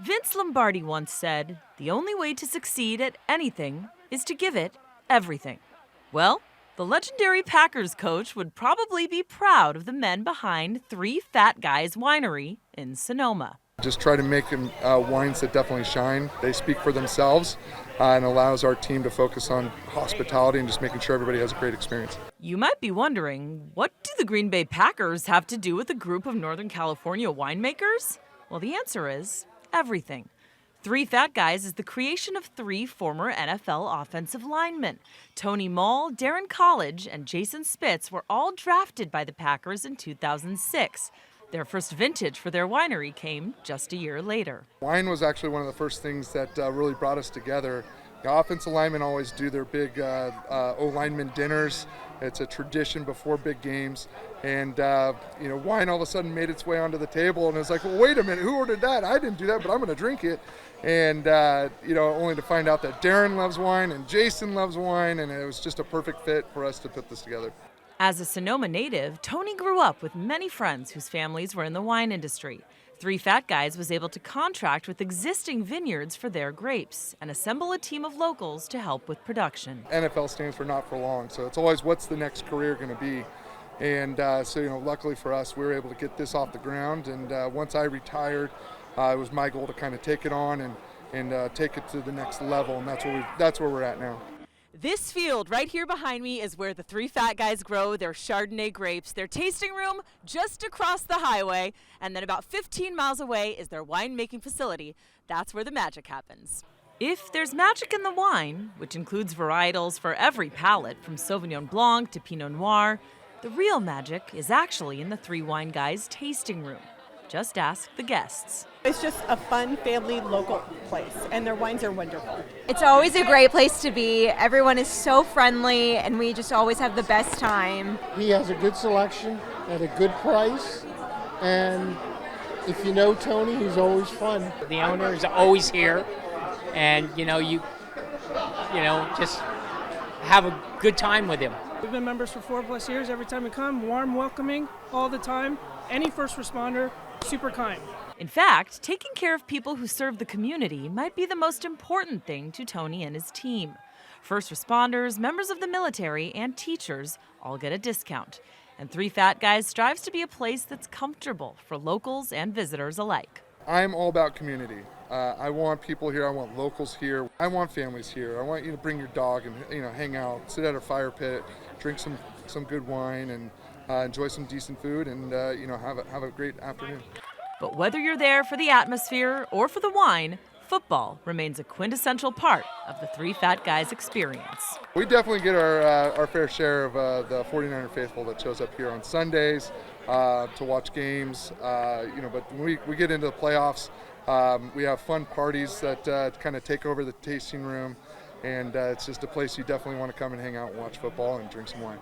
Vince Lombardi once said, "The only way to succeed at anything is to give it everything." Well, the legendary Packers coach would probably be proud of the men behind Three Fat Guys Winery in Sonoma. Just try to make them wines that definitely shine. They speak for themselves and allows our team to focus on hospitality and just making sure everybody has a great experience. You might be wondering, what do the Green Bay Packers have to do with a group of Northern California winemakers? Well, the answer is everything. Three Fat Guys is the creation of three former NFL offensive linemen. Tony Mull, Darren College, and Jason Spitz were all drafted by the Packers in 2006. Their first vintage for their winery came just a year later. Wine was actually one of the first things that really brought us together. The offensive linemen always do their big O-lineman dinners. It's a tradition before big games. And, wine all of a sudden made its way onto the table. And it was like, well, wait a minute, who ordered that? I didn't do that, but I'm going to drink it. And, only to find out that Darren loves wine and Jason loves wine. And it was just a perfect fit for us to put this together. As a Sonoma native, Tony grew up with many friends whose families were in the wine industry. Three Fat Guys was able to contract with existing vineyards for their grapes and assemble a team of locals to help with production. NFL stands for not for long, so it's always what's the next career going to be. And luckily for us, we were able to get this off the ground. And once I retired, it was my goal to kind of take it on and take it to the next level, and that's where we're at now. This field right here behind me is where the Three Fat Guys grow their Chardonnay grapes. Their tasting room just across the highway, and then about 15 miles away is their winemaking facility. That's where the magic happens. If there's magic in the wine, which includes varietals for every palate from Sauvignon Blanc to Pinot Noir, the real magic is actually in the Three Wine Guys tasting room. Just ask the guests. It's just a fun family local place, and their wines are wonderful. It's always a great place to be. Everyone is so friendly, and we just always have the best time. He has a good selection at a good price, and if you know Tony, he's always fun. The owner is always here, and you just have a good time with him. We've been members for 4+ years. Every time we come, warm, welcoming, all the time. Any first responder, super kind. In fact, taking care of people who serve the community might be the most important thing to Tony and his team. First responders, members of the military, and teachers all get a discount. And Three Fat Guys strives to be a place that's comfortable for locals and visitors alike. I'm all about community. I want people here. I want locals here. I want families here. I want you to bring your dog and hang out, sit at a fire pit, drink some good wine, and enjoy some decent food, and have a great afternoon. But whether you're there for the atmosphere or for the wine, football remains a quintessential part of the Three Fat Guys experience. We definitely get our fair share of the 49er faithful that shows up here on Sundays to watch games. But when we get into the playoffs, we have fun parties that kind of take over the tasting room, and it's just a place you definitely want to come and hang out and watch football and drink some wine.